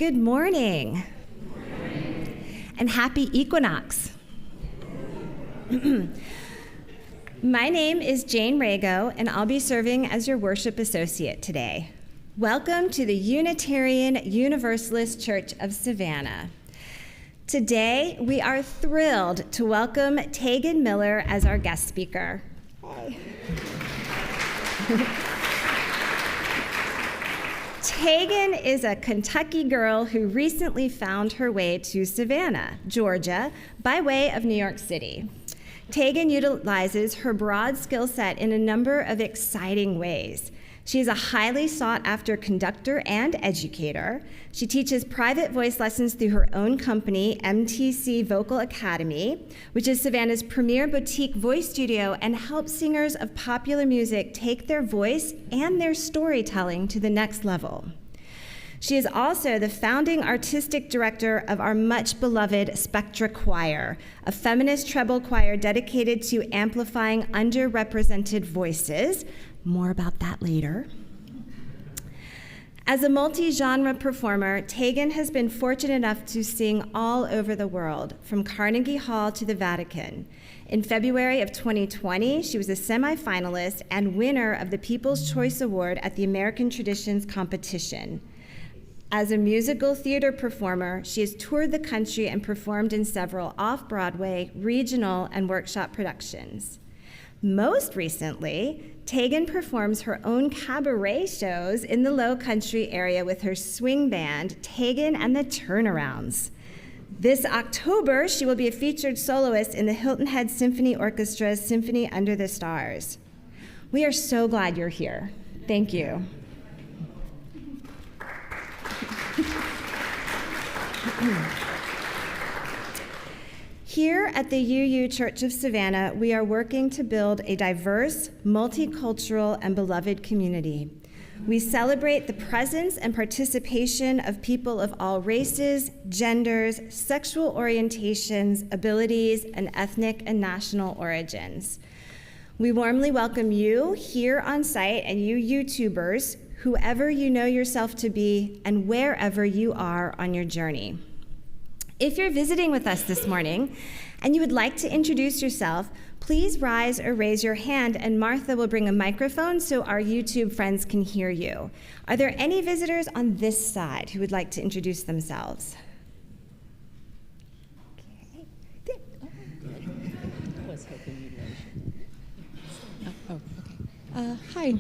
Good morning. And happy equinox. My name is Jane Rago, and I'll be serving as your worship associate today. Welcome to the Unitarian Universalist Church of Savannah. Today, we are thrilled to welcome Tegan Miller as our guest speaker. Hi. Tegan is a Kentucky girl who recently found her way to Savannah, Georgia, by way of New York City. Tegan utilizes her broad skill set in a number of exciting ways. She is a highly sought-after conductor and educator. She teaches private voice lessons through her own company, MTC Vocal Academy, which is Savannah's premier boutique voice studio and helps singers of popular music take their voice and their storytelling to the next level. She is also the founding artistic director of our much-beloved Spectra Choir, a feminist treble choir dedicated to amplifying underrepresented voices. More about that later. As a multi-genre performer, Tegan has been fortunate enough to sing all over the world, from Carnegie Hall to the Vatican. In February of 2020, she was a semifinalist and winner of the People's Choice Award at the American Traditions Competition. As a musical theater performer, she has toured the country and performed in several off-Broadway, regional, and workshop productions. Most recently, Tegan performs her own cabaret shows in the Low Country area with her swing band, Tegan and the Turnarounds. This October, she will be a featured soloist in the Hilton Head Symphony Orchestra's Symphony Under the Stars. We are so glad you're here. Thank you. Here at the UU Church of Savannah, we are working to build a diverse, multicultural, and beloved community. We celebrate the presence and participation of people of all races, genders, sexual orientations, abilities, and ethnic and national origins. We warmly welcome you here on site and you YouTubers, whoever you know yourself to be, and wherever you are on your journey. If you're visiting with us this morning and you would like to introduce yourself, please rise or raise your hand and Martha will bring a microphone so our YouTube friends can hear you. Are there any visitors on this side who would like to introduce themselves? Hi.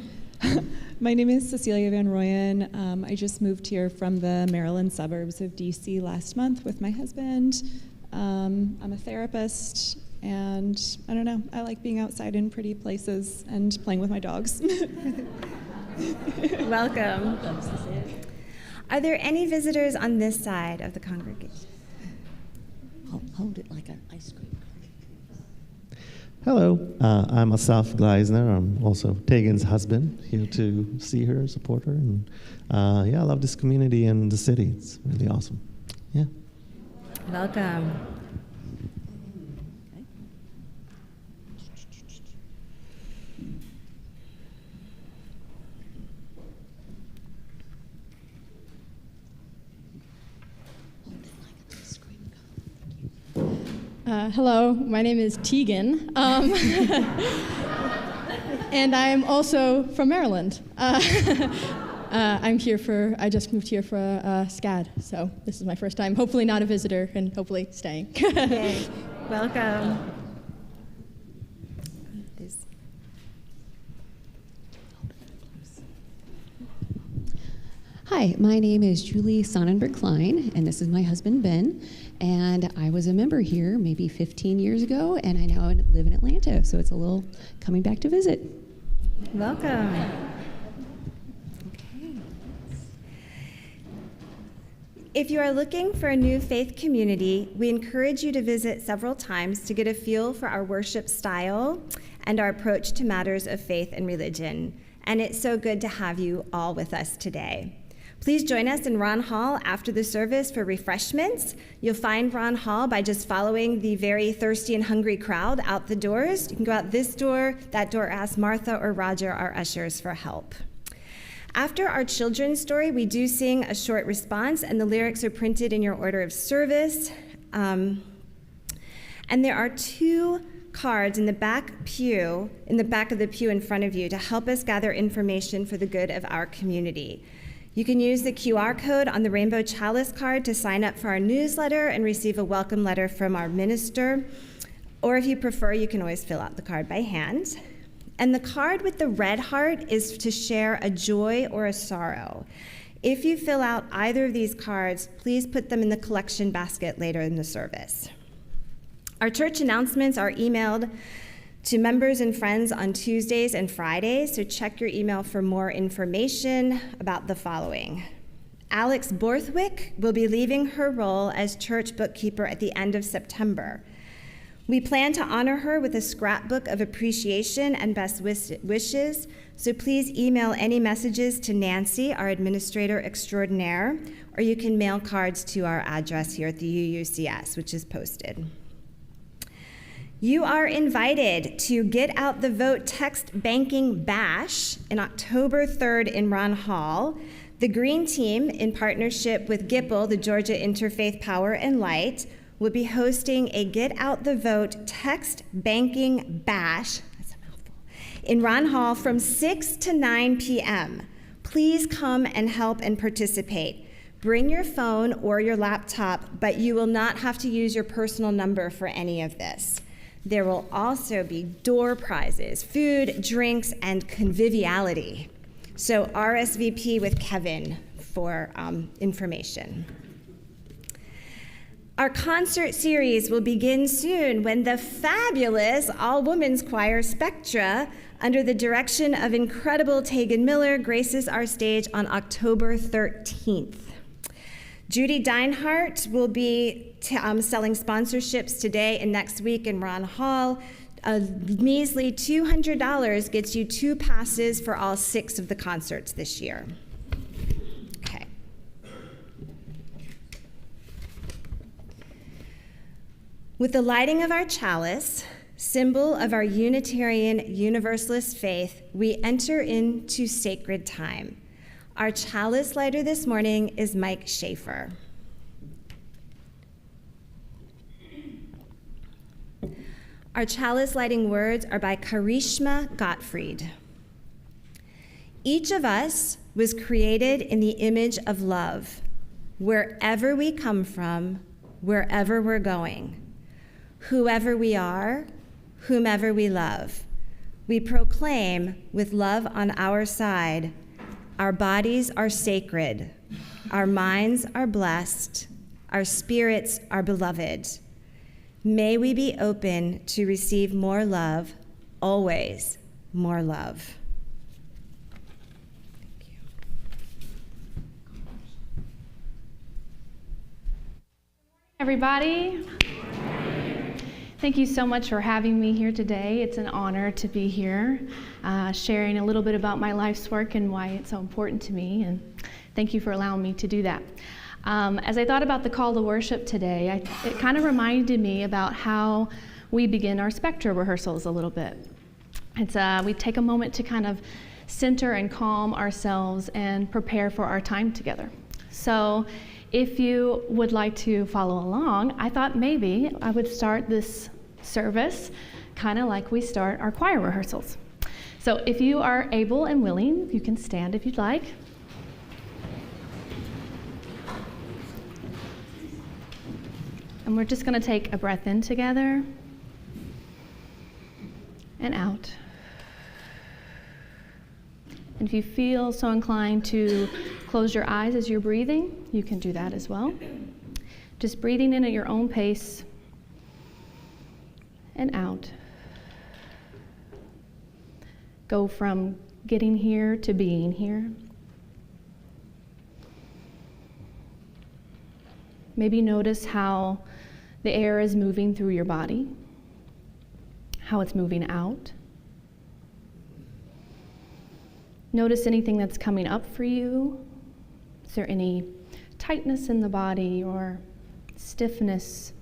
My name is Cecilia Van Royen. I just moved here from the Maryland suburbs of DC last month with my husband. I'm a therapist, and I don't know, I like being outside in pretty places and playing with my dogs. Welcome. Are there any visitors on this side of the congregation? Hold it like an ice cream. Hello, I'm Asaf Gleisner. I'm also Tegan's husband, here to see her, support her, and I love this community and the city. It's really awesome. Yeah. Welcome. Hello, my name is Tegan, and I'm also from Maryland. I just moved here for SCAD, so this is my first time. Hopefully not a visitor, and hopefully staying. Okay. Welcome. Hi, my name is Julie Sonnenberg-Klein, and this is my husband, Ben. And I was a member here maybe 15 years ago, and I now live in Atlanta, so it's a little coming back to visit. Welcome. Okay. If you are looking for a new faith community, we encourage you to visit several times to get a feel for our worship style and our approach to matters of faith and religion. And it's so good to have you all with us today. Please join us in Ron Hall after the service for refreshments. You'll find Ron Hall by just following the very thirsty and hungry crowd out the doors. You can go out this door, that door, ask Martha or Roger, our ushers, for help. After our children's story, we do sing a short response, and the lyrics are printed in your order of service. And there are 2 cards in the back of the pew in front of you to help us gather information for the good of our community. You can use the QR code on the Rainbow Chalice card to sign up for our newsletter and receive a welcome letter from our minister. Or if you prefer, you can always fill out the card by hand. And the card with the red heart is to share a joy or a sorrow. If you fill out either of these cards, please put them in the collection basket later in the service. Our church announcements are emailed to members and friends on Tuesdays and Fridays, so check your email for more information about the following. Alex Borthwick will be leaving her role as church bookkeeper at the end of September. We plan to honor her with a scrapbook of appreciation and best wishes, so please email any messages to Nancy, our administrator extraordinaire, or you can mail cards to our address here at the UUCS, which is posted. You are invited to Get Out the Vote Text Banking Bash on October 3rd in Ron Hall. The Green Team, in partnership with GIPL, the Georgia Interfaith Power and Light, will be hosting a Get Out the Vote Text Banking Bash, that's a mouthful, in Ron Hall from 6 to 9 p.m. Please come and help and participate. Bring your phone or your laptop, but you will not have to use your personal number for any of this. There will also be door prizes, food, drinks, and conviviality. So RSVP with Kevin for information. Our concert series will begin soon when the fabulous all-women's choir Spectra, under the direction of incredible Tegan Miller, graces our stage on October 13th. Judy Deinhardt will be selling sponsorships today and next week in Ron Hall. A measly $200 gets you 2 passes for all 6 of the concerts this year. Okay. With the lighting of our chalice, symbol of our Unitarian Universalist faith, we enter into sacred time. Our chalice lighter this morning is Mike Schaefer. Our chalice lighting words are by Karishma Gottfried. Each of us was created in the image of love, wherever we come from, wherever we're going, whoever we are, whomever we love. We proclaim, with love on our side, our bodies are sacred, our minds are blessed, our spirits are beloved. May we be open to receive more love, always more love. Thank you. Everybody. Thank you so much for having me here today. It's an honor to be here, sharing a little bit about my life's work and why it's so important to me, and thank you for allowing me to do that. As I thought about the call to worship today, it kind of reminded me about how we begin our Spectra rehearsals a little bit. We take a moment to kind of center and calm ourselves and prepare for our time together. So if you would like to follow along, I thought maybe I would start this service kind of like we start our choir rehearsals. So if you are able and willing, you can stand if you'd like. And we're just going to take a breath in together and out. And if you feel so inclined to close your eyes as you're breathing, you can do that as well. Just breathing in at your own pace and out. Go from getting here to being here. Maybe notice how the air is moving through your body, how it's moving out. Notice anything that's coming up for you. Is there any tightness in the body or stiffness?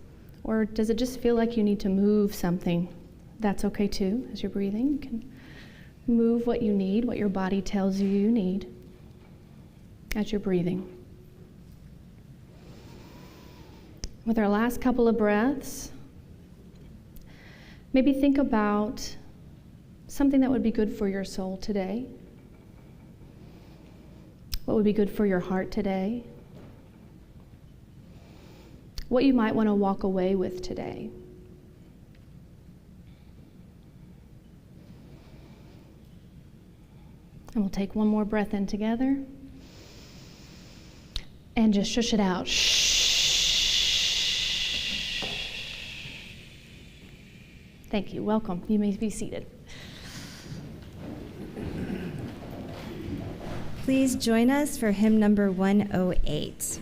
Or does it just feel like you need to move something? That's okay too, as you're breathing. You can move what you need, what your body tells you you need. as you're breathing. With our last couple of breaths, maybe think about something that would be good for your soul today. What would be good for your heart today? What you might want to walk away with today. And we'll take one more breath in together. And just shush it out. Shh. Thank you. Welcome. You may be seated. Please join us for hymn number 108.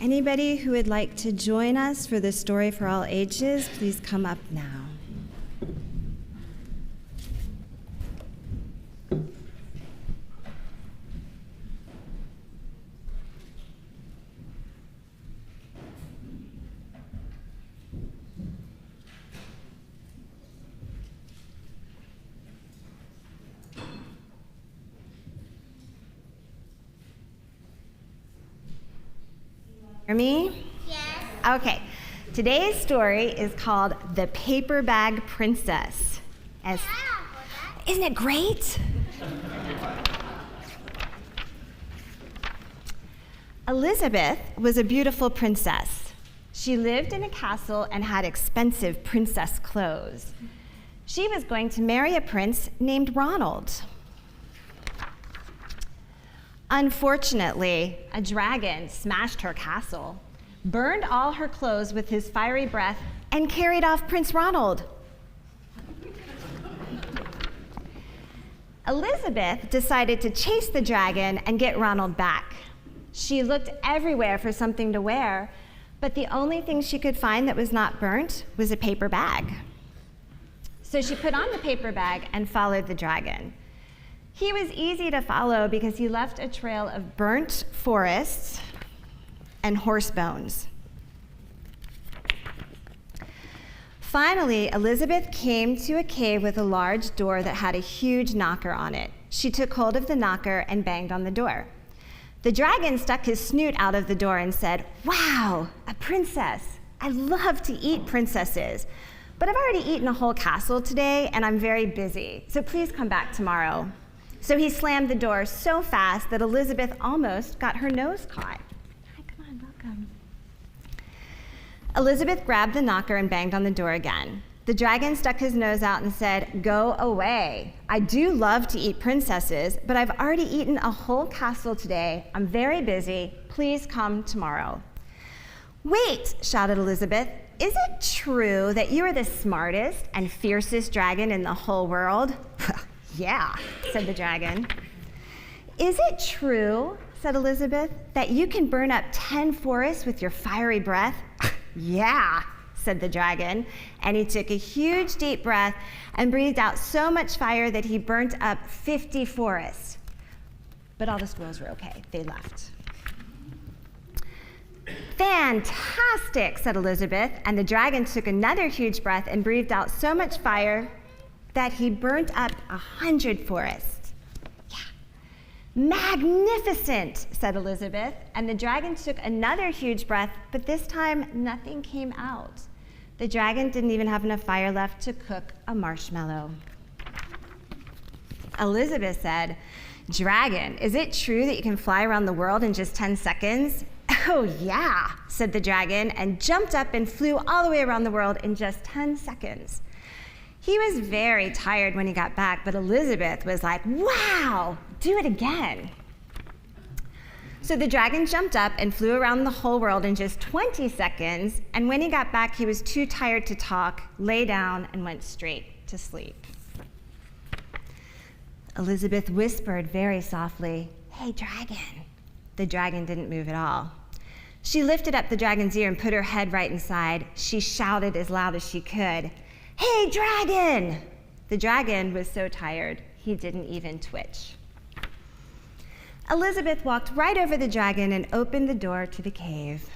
Anybody who would like to join us for the Story for All Ages, please come up now. Hear me? Yes. Okay. Today's story is called The Paper Bag Princess. Isn't it great? Elizabeth was a beautiful princess. She lived in a castle and had expensive princess clothes. She was going to marry a prince named Ronald. Unfortunately, a dragon smashed her castle, burned all her clothes with his fiery breath, and carried off Prince Ronald. Elizabeth decided to chase the dragon and get Ronald back. She looked everywhere for something to wear, but the only thing she could find that was not burnt was a paper bag. So she put on the paper bag and followed the dragon. He was easy to follow because he left a trail of burnt forests and horse bones. Finally, Elizabeth came to a cave with a large door that had a huge knocker on it. She took hold of the knocker and banged on the door. The dragon stuck his snoot out of the door and said, "Wow, a princess. I love to eat princesses, but I've already eaten a whole castle today and I'm very busy, so please come back tomorrow." So he slammed the door so fast that Elizabeth almost got her nose caught. Hi, come on, welcome. Elizabeth grabbed the knocker and banged on the door again. The dragon stuck his nose out and said, "Go away. I do love to eat princesses, but I've already eaten a whole castle today. I'm very busy. Please come tomorrow." "Wait," shouted Elizabeth. "Is it true that you are the smartest and fiercest dragon in the whole world?" "Yeah," said the dragon. "Is it true," said Elizabeth, "that you can burn up 10 forests with your fiery breath?" "Yeah," said the dragon, and he took a huge deep breath and breathed out so much fire that he burnt up 50 forests. But all the squirrels were okay. They left. "Fantastic," said Elizabeth, and the dragon took another huge breath and breathed out so much fire that he burnt up 100 forests. "Yeah. Magnificent," said Elizabeth, and the dragon took another huge breath, but this time nothing came out. The dragon didn't even have enough fire left to cook a marshmallow. Elizabeth said, "Dragon, is it true that you can fly around the world in just 10 seconds? "Oh, yeah," said the dragon, and jumped up and flew all the way around the world in just 10 seconds. He was very tired when he got back, but Elizabeth was like, "Wow, do it again." So the dragon jumped up and flew around the whole world in just 20 seconds, and when he got back, he was too tired to talk, lay down, and went straight to sleep. Elizabeth whispered very softly, "Hey, dragon." The dragon didn't move at all. She lifted up the dragon's ear and put her head right inside. She shouted as loud as she could, "Hey, dragon!" The dragon was so tired, he didn't even twitch. Elizabeth walked right over the dragon and opened the door to the cave.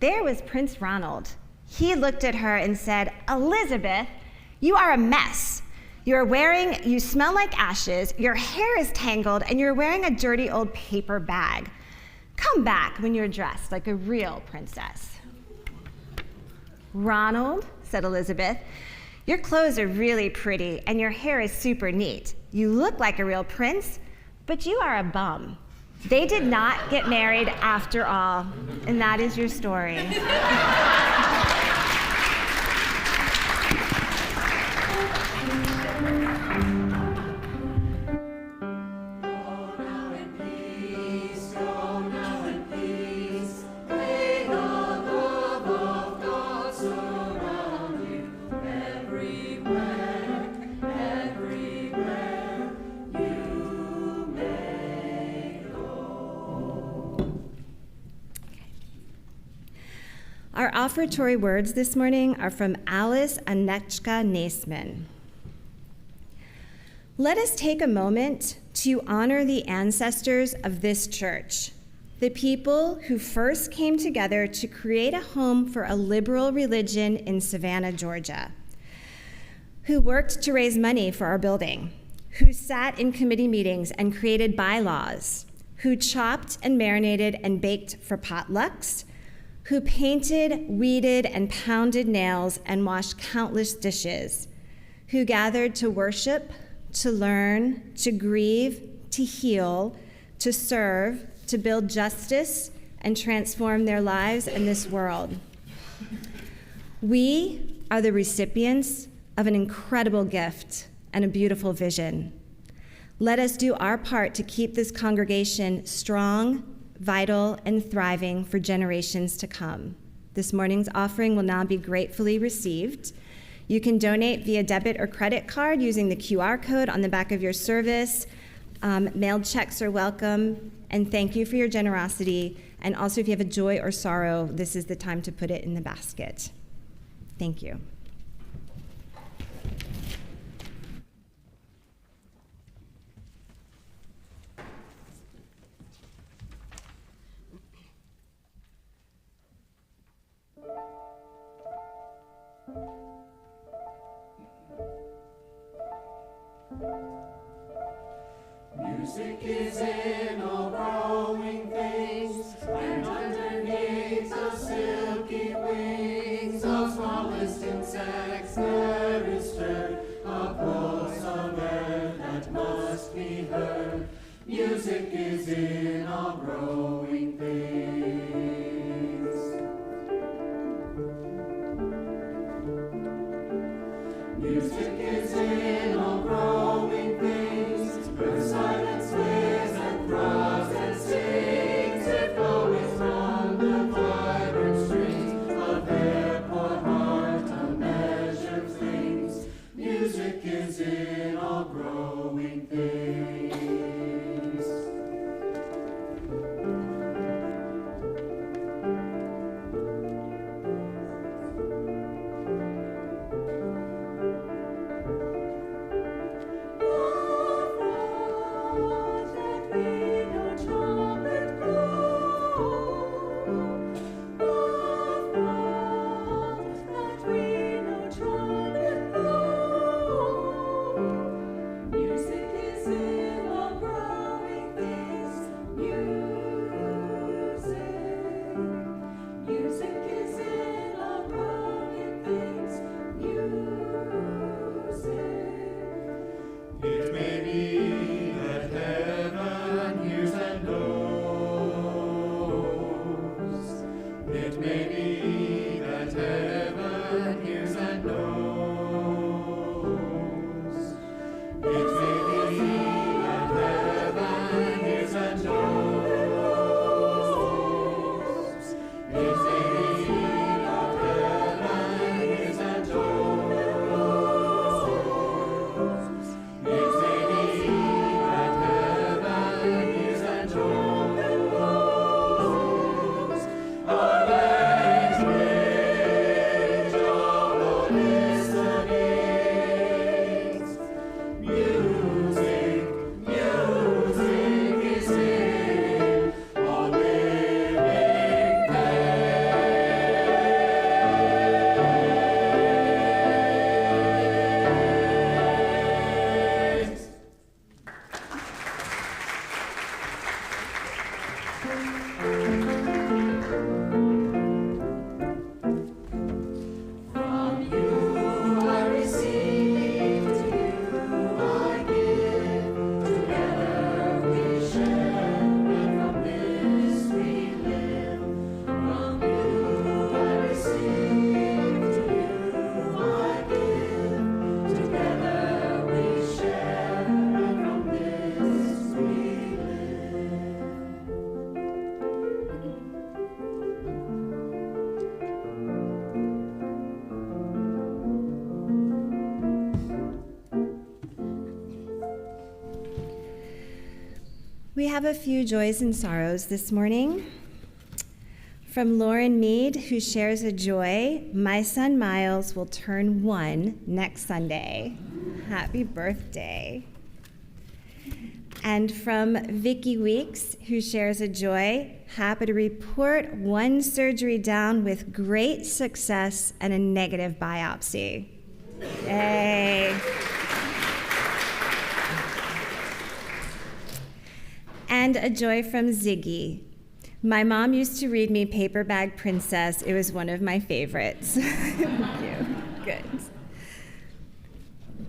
There was Prince Ronald. He looked at her and said, "Elizabeth, you are a mess. You smell like ashes, your hair is tangled, and you're wearing a dirty old paper bag. Come back when you're dressed like a real princess." "Ronald," said Elizabeth, "your clothes are really pretty and your hair is super neat. You look like a real prince, but you are a bum. They did not get married after all, and that is your story." Our offertory words this morning are from Alice Anechka Naisman. Let us take a moment to honor the ancestors of this church, the people who first came together to create a home for a liberal religion in Savannah, Georgia, who worked to raise money for our building, who sat in committee meetings and created bylaws, who chopped and marinated and baked for potlucks, who painted, weeded, and pounded nails and washed countless dishes, who gathered to worship, to learn, to grieve, to heal, to serve, to build justice, and transform their lives in this world. We are the recipients of an incredible gift and a beautiful vision. Let us do our part to keep this congregation strong, vital, and thriving for generations to come. This morning's offering will now be gratefully received. You can donate via debit or credit card using the QR code on the back of your service. Mailed checks are welcome, and thank you for your generosity. And also, if you have a joy or sorrow, this is the time to put it in the basket. Thank you. Music is in all growing things, and underneath the silky wings of smallest insects there is stirred a pulse of air that must be heard. Music is in all growing things. Music is in all growing things, where silence lives and throbs and sings. It flows from the vibrant strings of their poor heart, a measure flings. Music is in all growing things. It may be that heaven hears and knows. It may be that heaven hears and knows. It may be that heaven hears and knows. It may be that heaven hears and knows. We have a few joys and sorrows this morning. From Lauren Mead, who shares a joy, my son Miles will turn 1 next Sunday. Happy birthday. And from Vicki Weeks, who shares a joy, happy to report 1 surgery down with great success and a negative biopsy. Yay. And a joy from Ziggy. My mom used to read me Paper Bag Princess. It was one of my favorites. Thank you. Good.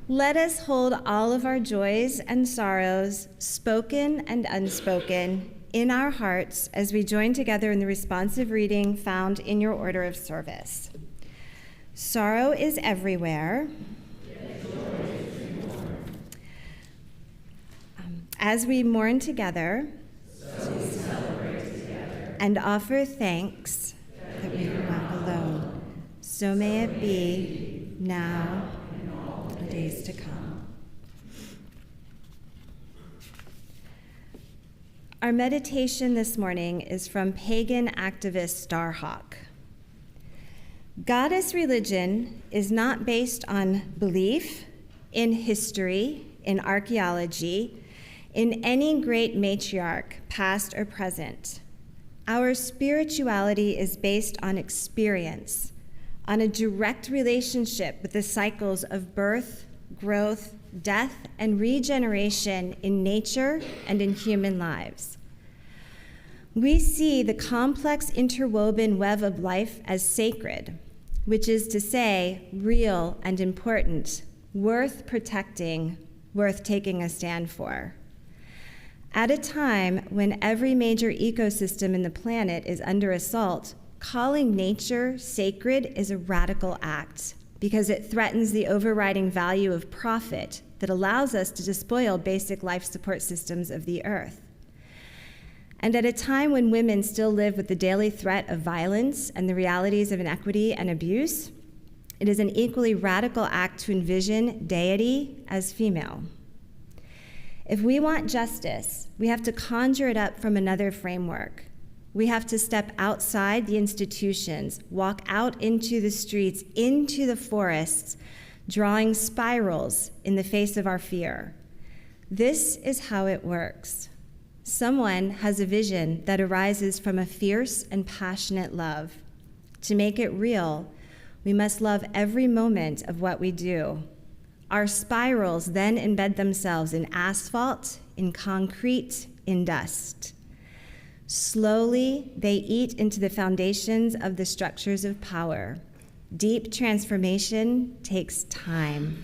Let us hold all of our joys and sorrows, spoken and unspoken, in our hearts as we join together in the responsive reading found in your order of service. Sorrow is everywhere. As we mourn together, so we celebrate together, and offer thanks that we are not alone, so may it be now and all the days to come. Our meditation this morning is from pagan activist Starhawk. Goddess religion is not based on belief in history, in archaeology, in any great matriarch, past or present. Our spirituality is based on experience, on a direct relationship with the cycles of birth, growth, death, and regeneration in nature and in human lives. We see the complex interwoven web of life as sacred, which is to say, real and important, worth protecting, worth taking a stand for. At a time when every major ecosystem in the planet is under assault, calling nature sacred is a radical act because it threatens the overriding value of profit that allows us to despoil basic life support systems of the earth. And at a time when women still live with the daily threat of violence and the realities of inequity and abuse, it is an equally radical act to envision deity as female. If we want justice, we have to conjure it up from another framework. We have to step outside the institutions, walk out into the streets, into the forests, drawing spirals in the face of our fear. This is how it works. Someone has a vision that arises from a fierce and passionate love. To make it real, we must love every moment of what we do. Our spirals then embed themselves in asphalt, in concrete, in dust. Slowly, they eat into the foundations of the structures of power. Deep transformation takes time.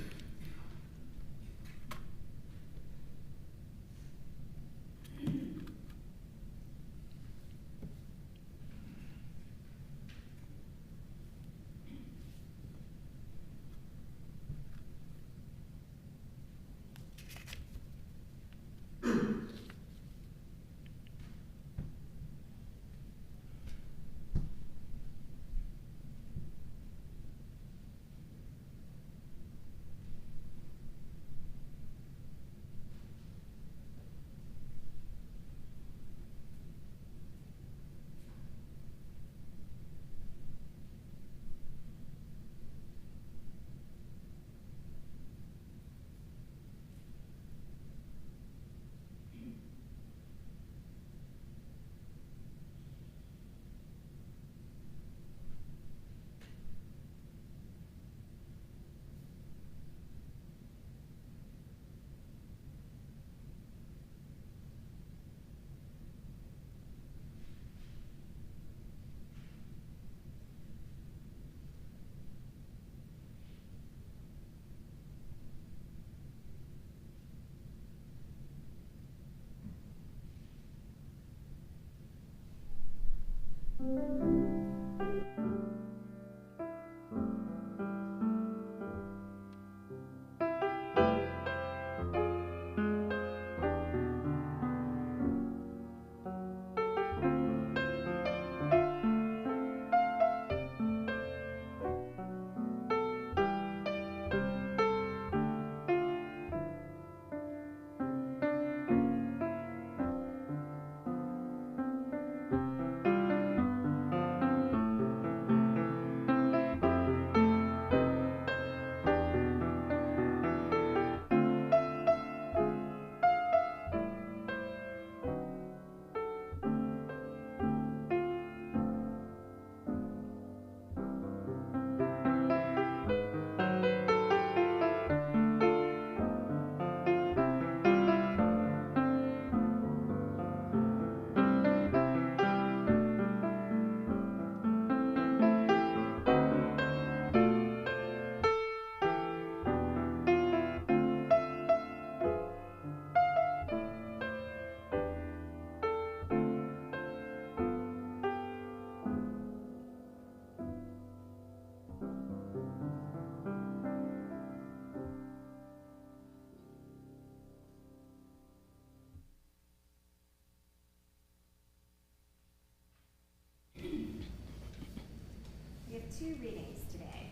Two readings today.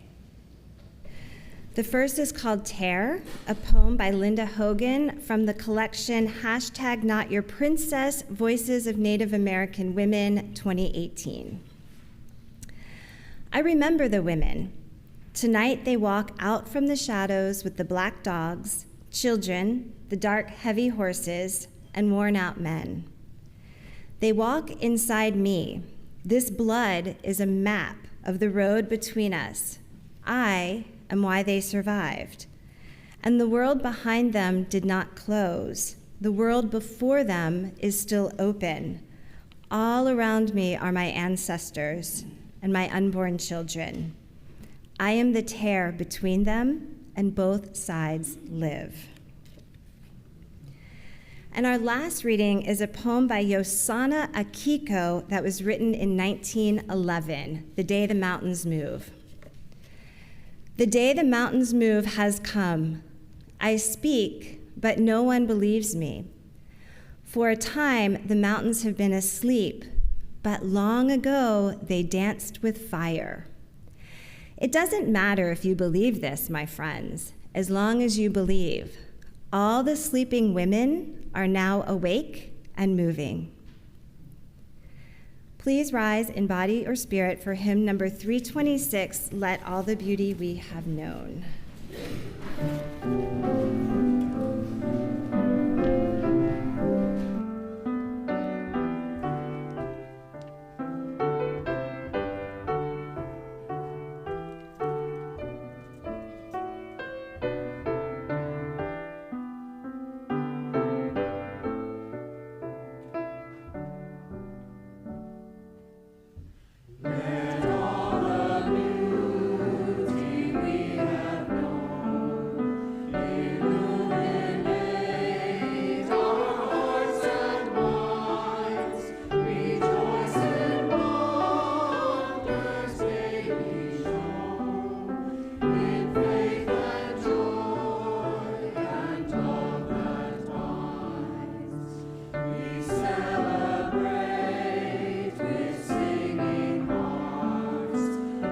The first is called Tear, a poem by Linda Hogan from the collection #NotYourPrincess, Voices of Native American Women 2018. I remember the women. Tonight they walk out from the shadows with the black dogs, children, the dark, heavy horses, and worn-out men. They walk inside me. This blood is a map of the road between us. I am why they survived. and the world behind them did not close. The world before them is still open. All around me are my ancestors and my unborn children. I am the tear between them, and both sides live. And our last reading is a poem by Yosana Akiko that was written in 1911, The Day the Mountains Move. The day the mountains move has come. I speak, but no one believes me. For a time, the mountains have been asleep, but long ago, they danced with fire. It doesn't matter if you believe this, my friends, as long as you believe. All the sleeping women are now awake and moving. Please rise in body or spirit for hymn number 326, Let All the Beauty We Have Known. Let all the beauty we have known illuminate our hearts and minds. Rejoice in wonders daily shown, in faith and joy and love that binds. We celebrate with singing hearts the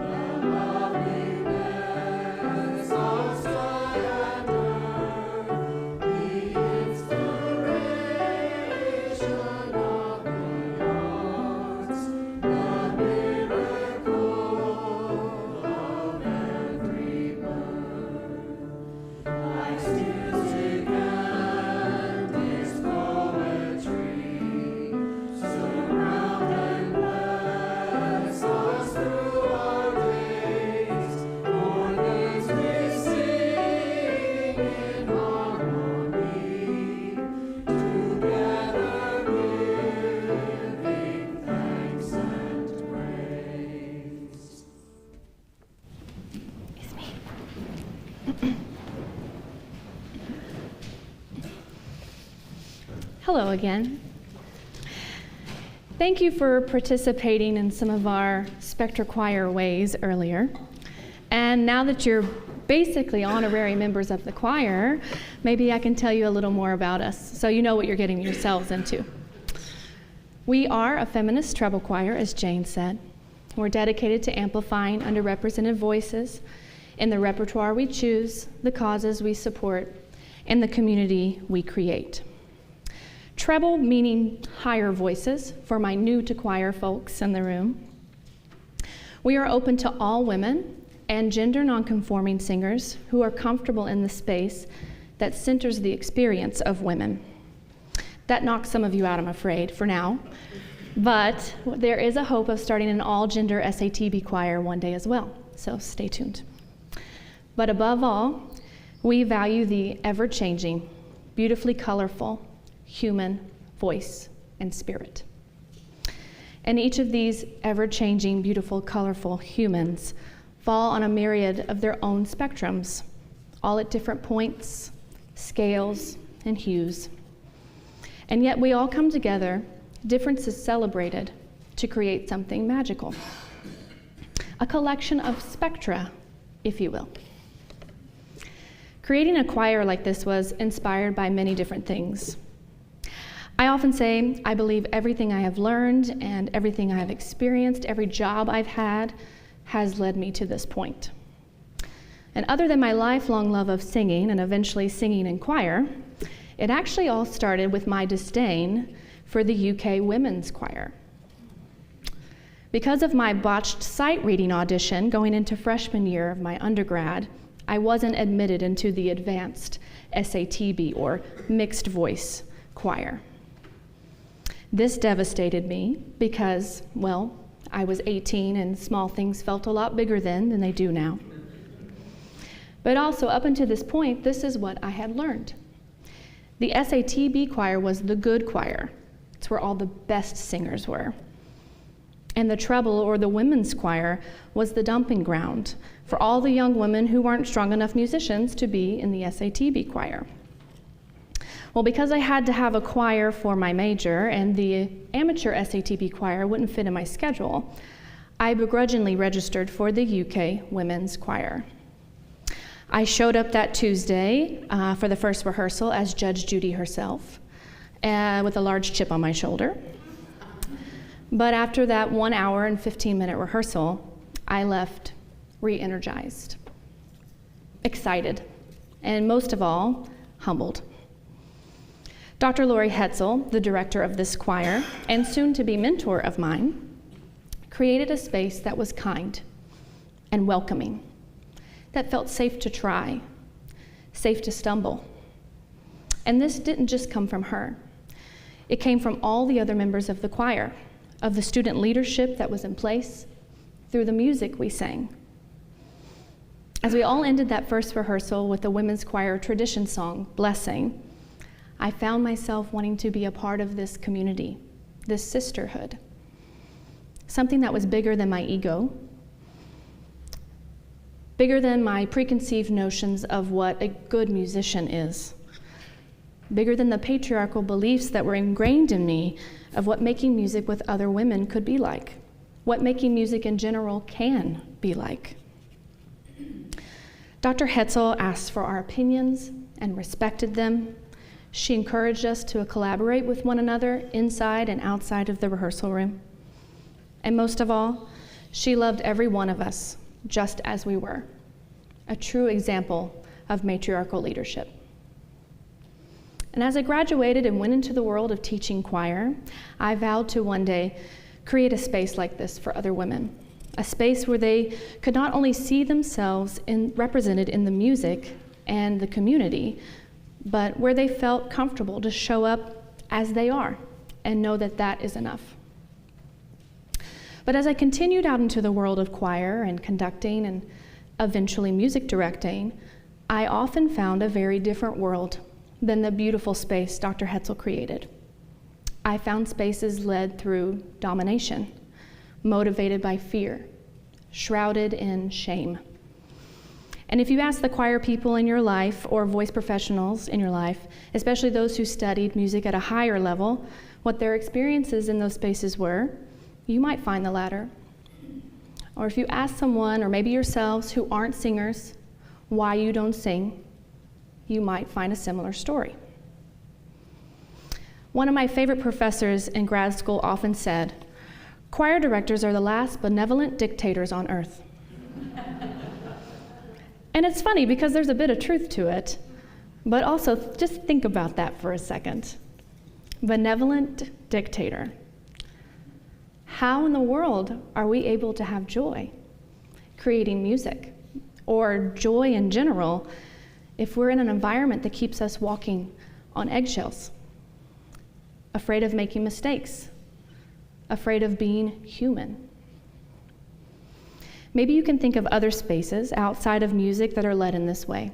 loveliness of sky and earth, the inspiration of the arts, the miracle of every birth. Life's music and its poetry surround and bless us through our days. Organs we sing in harmony, together giving thanks and praise. Hello again. Thank you for participating in some of our Spectra Choir ways earlier. And now that you're basically honorary members of the choir, maybe I can tell you a little more about us so you know what you're getting yourselves into. We are a feminist treble choir, as Jane said. We're dedicated to amplifying underrepresented voices in the repertoire we choose, the causes we support, and the community we create. Treble meaning higher voices for my new to choir folks in the room. We are open to all women and gender nonconforming singers who are comfortable in the space that centers the experience of women. That knocks some of you out, I'm afraid, for now. But there is a hope of starting an all-gender SATB choir one day as well, so stay tuned. But above all, we value the ever-changing, beautifully colorful, human voice and spirit. And each of these ever-changing, beautiful, colorful humans fall on a myriad of their own spectrums, all at different points, scales, and hues. And yet we all come together, differences celebrated, to create something magical. A collection of spectra, if you will. Creating a choir like this was inspired by many different things. I often say I believe everything I have learned and everything I have experienced, every job I've had, has led me to this point. And other than my lifelong love of singing and eventually singing in choir, it actually all started with my disdain for the UK women's choir. Because of my botched sight reading audition going into freshman year of my undergrad, I wasn't admitted into the advanced SATB, or mixed voice choir. This devastated me because, well, I was 18 and small things felt a lot bigger then than they do now. But also, up until this point, this is what I had learned. The SATB choir was the good choir. It's where all the best singers were. And the treble, or the women's choir, was the dumping ground for all the young women who weren't strong enough musicians to be in the SATB choir. Well, because I had to have a choir for my major and the amateur SATB choir wouldn't fit in my schedule, I begrudgingly registered for the UK women's choir. I showed up that Tuesday for the first rehearsal as Judge Judy herself, with a large chip on my shoulder. But after that 1 hour and 15-minute rehearsal, I left re-energized, excited, and most of all, humbled. Dr. Lori Hetzel, the director of this choir, and soon-to-be mentor of mine, created a space that was kind and welcoming, that felt safe to try, safe to stumble. And this didn't just come from her. It came from all the other members of the choir, of the student leadership that was in place, through the music we sang. As we all ended that first rehearsal with the women's choir tradition song, Blessing, I found myself wanting to be a part of this community, this sisterhood, something that was bigger than my ego, bigger than my preconceived notions of what a good musician is, bigger than the patriarchal beliefs that were ingrained in me of what making music with other women could be like, what making music in general can be like. Dr. Hetzel asked for our opinions and respected them. She encouraged us to collaborate with one another inside and outside of the rehearsal room. And most of all, she loved every one of us just as we were, a true example of matriarchal leadership. And as I graduated and went into the world of teaching choir, I vowed to one day create a space like this for other women, a space where they could not only see themselves represented in the music and the community, but where they felt comfortable to show up as they are and know that that is enough. But as I continued out into the world of choir and conducting and eventually music directing, I often found a very different world than the beautiful space Dr. Hetzel created. I found spaces led through domination, motivated by fear, shrouded in shame. And if you ask the choir people in your life or voice professionals in your life, especially those who studied music at a higher level, what their experiences in those spaces were, you might find the latter. Or if you ask someone, or maybe yourselves, who aren't singers, why you don't sing, you might find a similar story. One of my favorite professors in grad school often said, "Choir directors are the last benevolent dictators on earth." And it's funny because there's a bit of truth to it, but also just think about that for a second. Benevolent dictator. How in the world are we able to have joy creating music, or joy in general, if we're in an environment that keeps us walking on eggshells, afraid of making mistakes, afraid of being human? Maybe you can think of other spaces outside of music that are led in this way.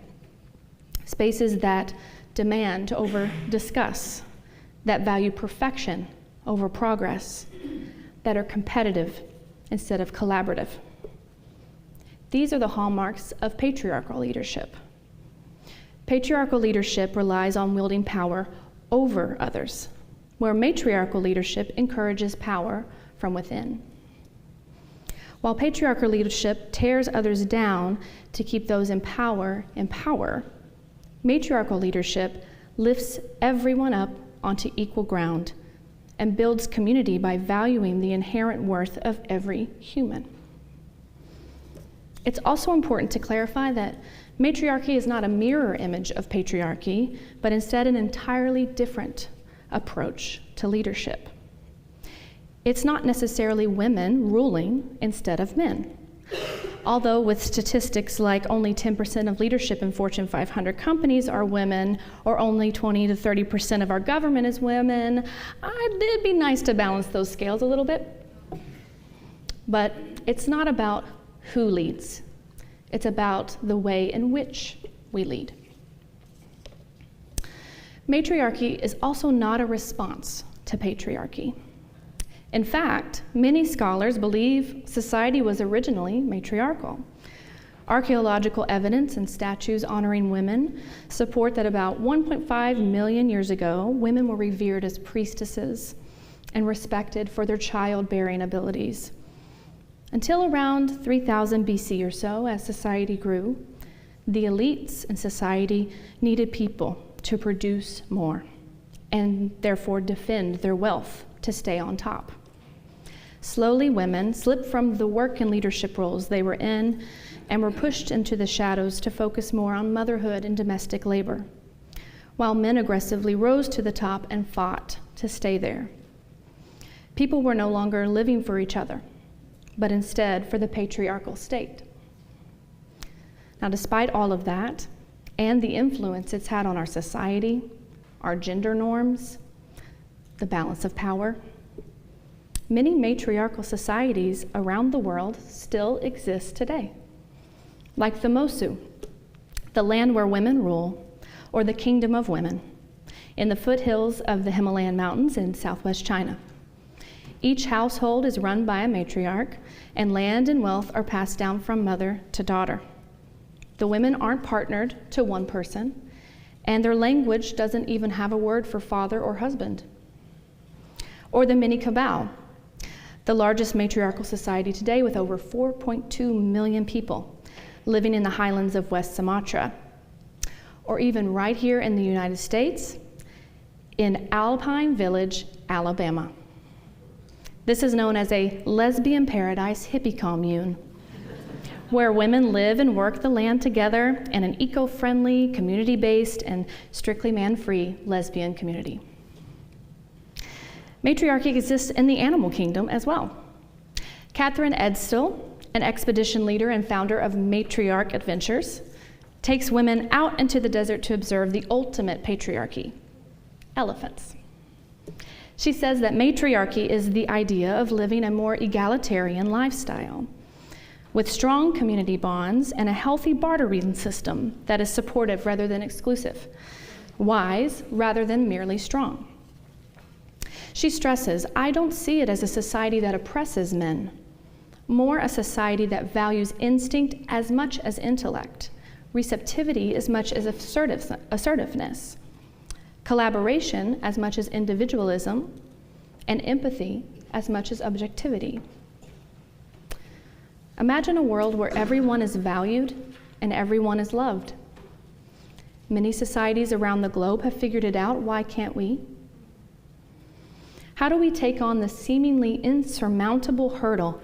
Spaces that demand over discuss, that value perfection over progress, that are competitive instead of collaborative. These are the hallmarks of patriarchal leadership. Patriarchal leadership relies on wielding power over others, where matriarchal leadership encourages power from within. While patriarchal leadership tears others down to keep those in power, matriarchal leadership lifts everyone up onto equal ground and builds community by valuing the inherent worth of every human. It's also important to clarify that matriarchy is not a mirror image of patriarchy, but instead an entirely different approach to leadership. It's not necessarily women ruling instead of men. Although with statistics like only 10% of leadership in Fortune 500 companies are women, or only 20 to 30% of our government is women, it'd be nice to balance those scales a little bit. But it's not about who leads. It's about the way in which we lead. Matriarchy is also not a response to patriarchy. In fact, many scholars believe society was originally matriarchal. Archaeological evidence and statues honoring women support that about 1.5 million years ago, women were revered as priestesses and respected for their childbearing abilities. Until around 3000 BC or so, as society grew, the elites in society needed people to produce more and therefore defend their wealth to stay on top. Slowly, women slipped from the work and leadership roles they were in and were pushed into the shadows to focus more on motherhood and domestic labor, while men aggressively rose to the top and fought to stay there. People were no longer living for each other, but instead for the patriarchal state. Now, despite all of that, and the influence it's had on our society, our gender norms, the balance of power, many matriarchal societies around the world still exist today, like the Mosu, the land where women rule, or the Kingdom of Women, in the foothills of the Himalayan mountains in southwest China. Each household is run by a matriarch, and land and wealth are passed down from mother to daughter. The women aren't partnered to one person, and their language doesn't even have a word for father or husband. Or the Mini Cabal, the largest matriarchal society today with over 4.2 million people living in the highlands of West Sumatra. Or even right here in the United States, in Alpine Village, Alabama. This is known as a lesbian paradise hippie commune, where women live and work the land together in an eco-friendly, community-based, and strictly man-free lesbian community. Matriarchy exists in the animal kingdom as well. Catherine Edstill, an expedition leader and founder of Matriarch Adventures, takes women out into the desert to observe the ultimate patriarchy, elephants. She says that matriarchy is the idea of living a more egalitarian lifestyle, with strong community bonds and a healthy bartering system that is supportive rather than exclusive, wise rather than merely strong. She stresses, I don't see it as a society that oppresses men, more a society that values instinct as much as intellect, receptivity as much as assertiveness, collaboration as much as individualism, and empathy as much as objectivity. Imagine a world where everyone is valued and everyone is loved. Many societies around the globe have figured it out. Why can't we? How do we take on the seemingly insurmountable hurdle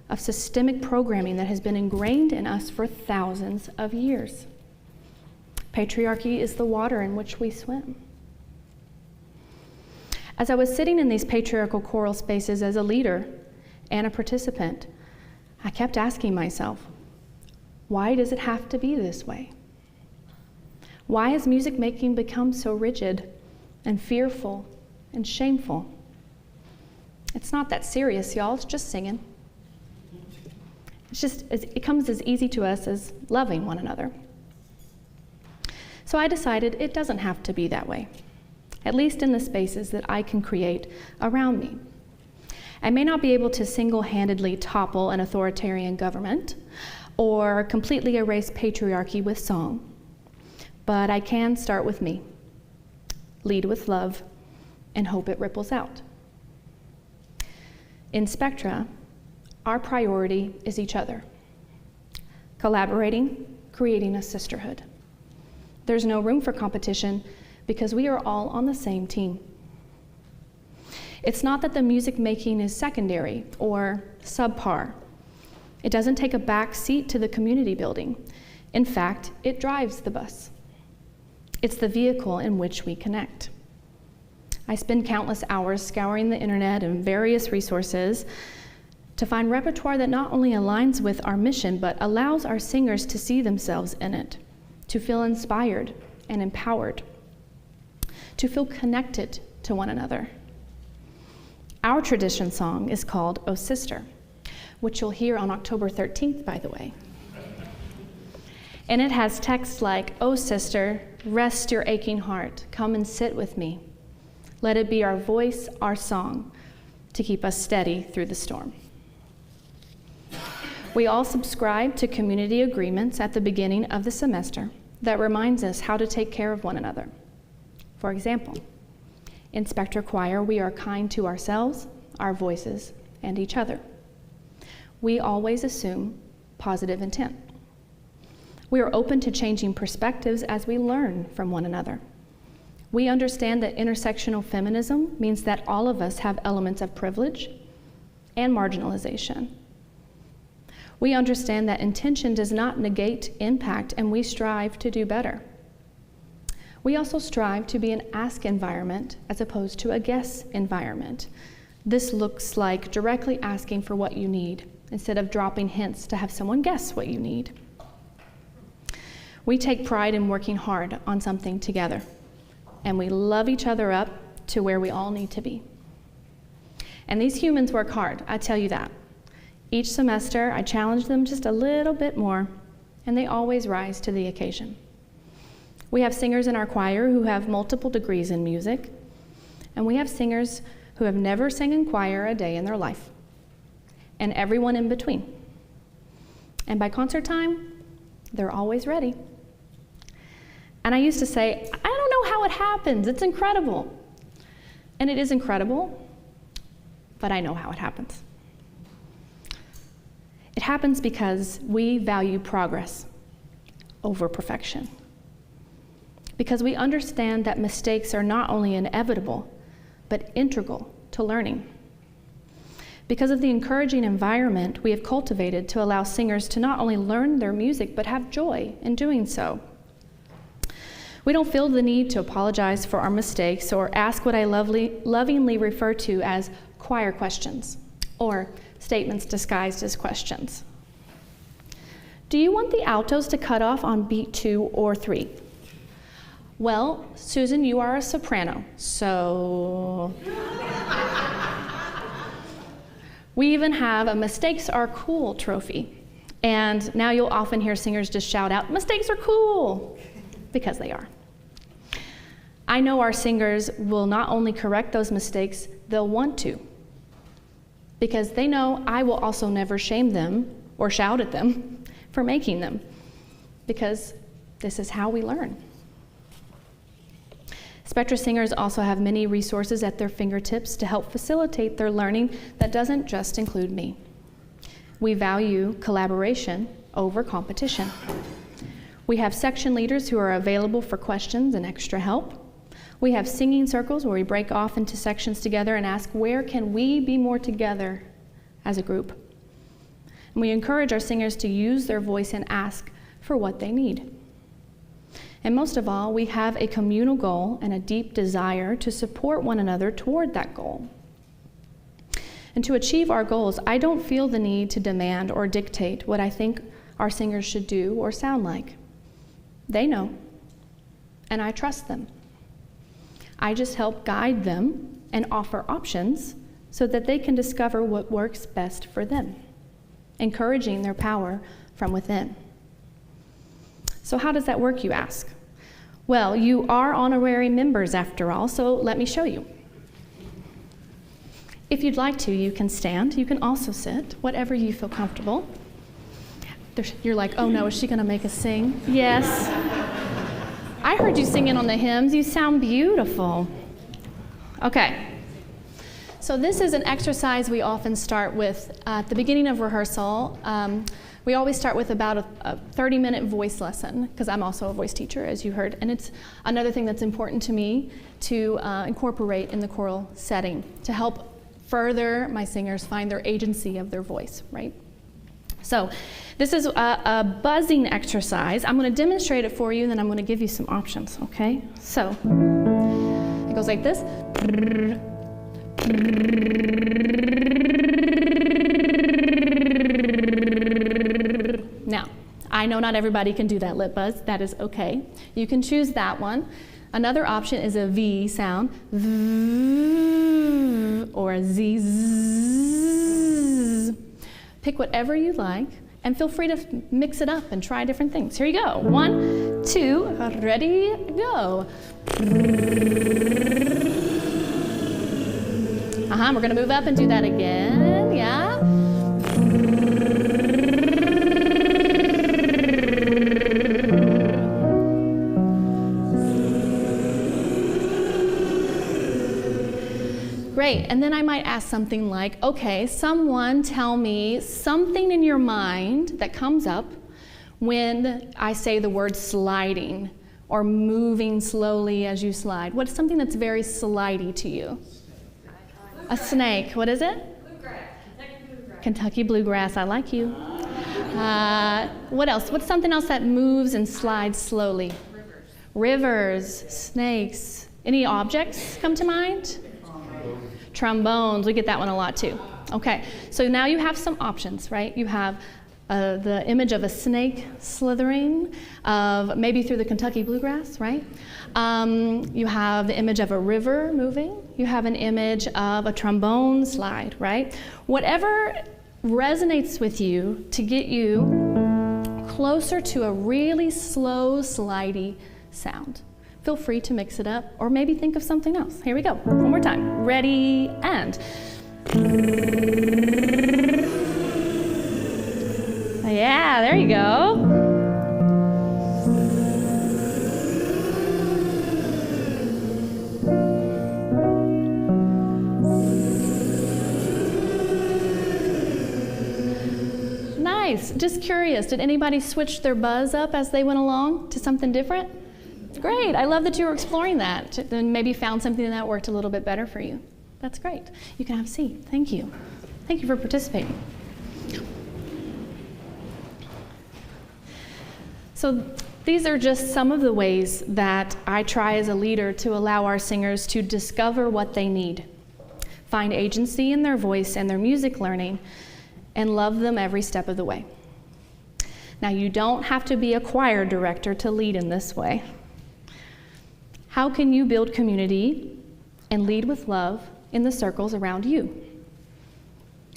of systemic programming that has been ingrained in us for thousands of years? Patriarchy is the water in which we swim. As I was sitting in these patriarchal choral spaces as a leader and a participant, I kept asking myself, why does it have to be this way? Why has music making become so rigid and fearful and shameful? It's not that serious, y'all. It's just singing. It comes as easy to us as loving one another. So I decided it doesn't have to be that way, at least in the spaces that I can create around me. I may not be able to single-handedly topple an authoritarian government or completely erase patriarchy with song, but I can start with me, lead with love, and hope it ripples out. In Spectra, our priority is each other, collaborating, creating a sisterhood. There's no room for competition because we are all on the same team. It's not that the music making is secondary or subpar. It doesn't take a back seat to the community building. In fact, it drives the bus. It's the vehicle in which we connect. I spend countless hours scouring the internet and various resources to find repertoire that not only aligns with our mission, but allows our singers to see themselves in it, to feel inspired and empowered, to feel connected to one another. Our tradition song is called "Oh Sister," which you'll hear on October 13th, by the way. And it has texts like, "Oh sister, rest your aching heart, come and sit with me. Let it be our voice, our song, to keep us steady through the storm." We all subscribe to community agreements at the beginning of the semester that reminds us how to take care of one another. For example, in Spectre Choir, we are kind to ourselves, our voices, and each other. We always assume positive intent. We are open to changing perspectives as we learn from one another. We understand that intersectional feminism means that all of us have elements of privilege and marginalization. We understand that intention does not negate impact, and we strive to do better. We also strive to be an ask environment as opposed to a guess environment. This looks like directly asking for what you need instead of dropping hints to have someone guess what you need. We take pride in working hard on something together, and we love each other up to where we all need to be. And these humans work hard, I tell you that. Each semester, I challenge them just a little bit more, and they always rise to the occasion. We have singers in our choir who have multiple degrees in music, and we have singers who have never sang in choir a day in their life, and everyone in between. And by concert time, they're always ready. And I used to say, "I don't know how it happens, it's incredible." And it is incredible, but I know how it happens. It happens because we value progress over perfection. Because we understand that mistakes are not only inevitable, but integral to learning. Because of the encouraging environment we have cultivated to allow singers to not only learn their music, but have joy in doing so. We don't feel the need to apologize for our mistakes or ask what I lovingly refer to as choir questions, or statements disguised as questions. Do you want the altos to cut off on beat 2 or 3? Well, Susan, you are a soprano, so... We even have a Mistakes Are Cool trophy. And now you'll often hear singers just shout out, "Mistakes are cool," because they are. I know our singers will not only correct those mistakes, they'll want to. Because they know I will also never shame them or shout at them for making them. Because this is how we learn. Spectre singers also have many resources at their fingertips to help facilitate their learning that doesn't just include me. We value collaboration over competition. We have section leaders who are available for questions and extra help. We have singing circles where we break off into sections together and ask, where can we be more together as a group? And we encourage our singers to use their voice and ask for what they need. And most of all, we have a communal goal and a deep desire to support one another toward that goal. And to achieve our goals, I don't feel the need to demand or dictate what I think our singers should do or sound like. They know, and I trust them. I just help guide them and offer options so that they can discover what works best for them, encouraging their power from within. So how does that work, you ask? Well, you are honorary members after all, so let me show you. If you'd like to, you can stand. You can also sit, whatever you feel comfortable. You're like, oh no, is she gonna make us sing? Yes. I heard you singing on the hymns. You sound beautiful. Okay. So this is an exercise we often start with at the beginning of rehearsal. We always start with about a 30-minute voice lesson, because I'm also a voice teacher, as you heard, and it's another thing that's important to me to incorporate in the choral setting to help further my singers find their agency of their voice, right? So this is a buzzing exercise. I'm going to demonstrate it for you, and then I'm going to give you some options, okay? So it goes like this. Now, I know not everybody can do that lip buzz. That is okay. You can choose that one. Another option is a V sound, or a Z. Pick whatever you like. And feel free to mix it up and try different things. Here you go. 1, 2, ready, go. We're gonna move up and do that again, yeah. Great, and then I might ask something like, okay, someone tell me something in your mind that comes up when I say the word sliding or moving slowly as you slide. What's something that's very slidey to you? A snake. What is it? Bluegrass. Kentucky bluegrass. Kentucky bluegrass. I like you. What else? What's something else that moves and slides slowly? Rivers, snakes. Any objects come to mind? Trombones. We get that one a lot too. Okay, so now you have some options, right? You have the image of a snake slithering, of maybe through the Kentucky bluegrass, right? You have the image of a river moving. You have an image of a trombone slide, right? Whatever resonates with you to get you closer to a really slow, slidey sound. Feel free to mix it up, or maybe think of something else. Here we go, one more time. Ready, and. Yeah, there you go. Nice. Just curious, did anybody switch their buzz up as they went along to something different? Great. I love that you were exploring that and maybe found something that worked a little bit better for you. That's great. You can have a seat. Thank you. Thank you for participating. So these are just some of the ways that I try as a leader to allow our singers to discover what they need, find agency in their voice and their music learning, and love them every step of the way. Now, you don't have to be a choir director to lead in this way. How can you build community and lead with love in the circles around you?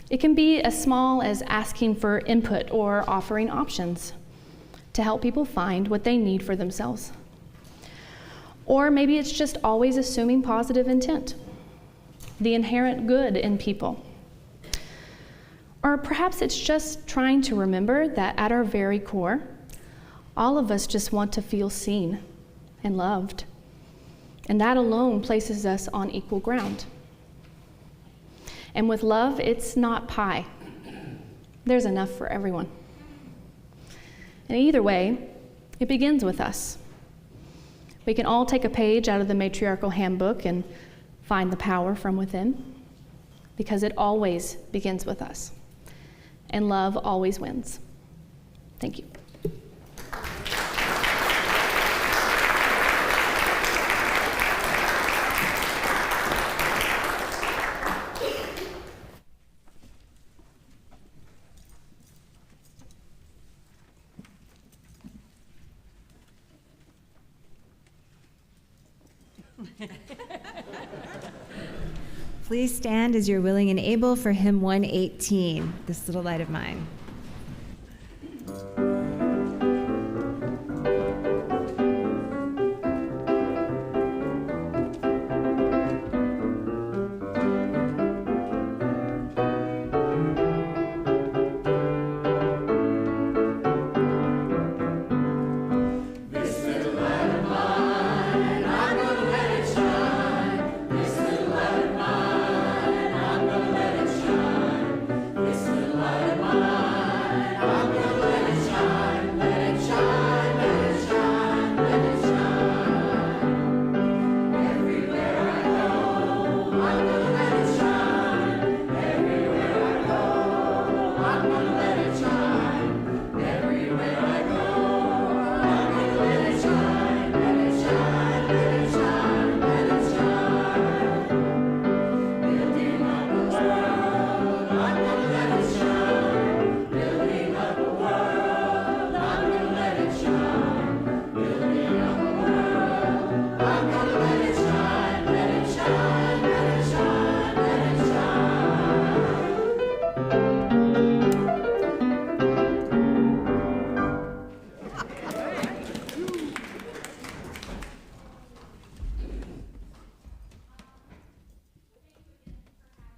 It can be as small as asking for input or offering options to help people find what they need for themselves. Or maybe it's just always assuming positive intent, the inherent good in people. Or perhaps it's just trying to remember that at our very core, all of us just want to feel seen and loved. And that alone places us on equal ground. And with love, it's not pie. There's enough for everyone. And either way, it begins with us. We can all take a page out of the Matriarchal Handbook and find the power from within, because it always begins with us. And love always wins. Thank you. Please stand as you're willing and able for hymn 118, This Little Light of Mine. This little light of mine,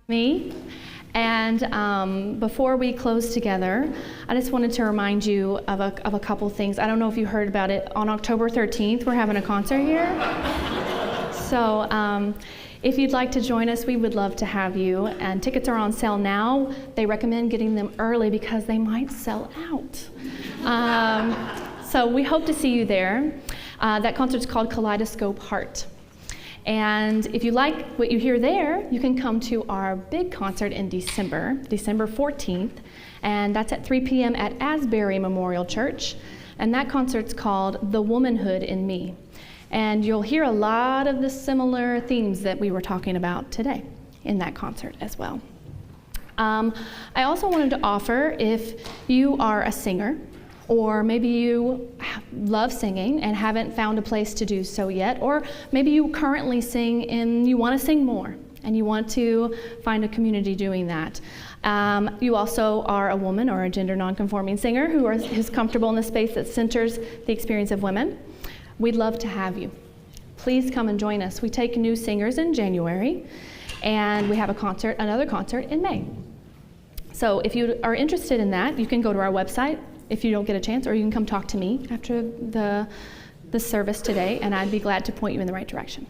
me. And before we close together, I just wanted to remind you of a couple things. I don't know if you heard about it. On October 13th, we're having a concert here. So if you'd like to join us, we would love to have you. And tickets are on sale now. They recommend getting them early because they might sell out. So we hope to see you there. That concert's called Kaleidoscope Heart. And if you like what you hear there, you can come to our big concert in December 14th, and that's at 3 p.m. at Asbury Memorial Church. And that concert's called The Womanhood in Me. And you'll hear a lot of the similar themes that we were talking about today in that concert as well. I also wanted to offer, if you are a singer, or maybe you love singing and haven't found a place to do so yet, or maybe you currently sing and you want to sing more and you want to find a community doing that. You also are a woman or a gender nonconforming singer who's comfortable in a space that centers the experience of women. We'd love to have you. Please come and join us. We take new singers in January, and we have another concert in May. So if you are interested in that, you can go to our website if you don't get a chance, or you can come talk to me after the service today, and I'd be glad to point you in the right direction.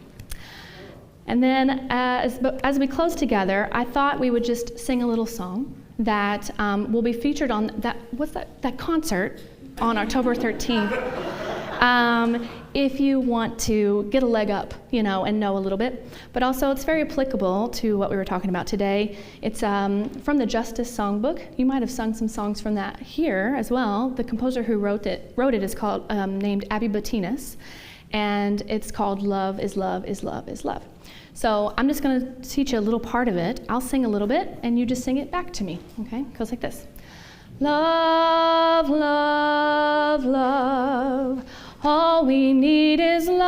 And then as we close together, I thought we would just sing a little song that will be featured on that concert on October 13th. If you want to get a leg up, and know a little bit. But also it's very applicable to what we were talking about today. It's from the Justice Songbook. You might have sung some songs from that here as well. The composer who wrote it is called, named Abby Batinas, and it's called Love is Love is Love is Love. So I'm just gonna teach you a little part of it. I'll sing a little bit, and you just sing it back to me, okay? It goes like this. Love, love, love. All we need is love.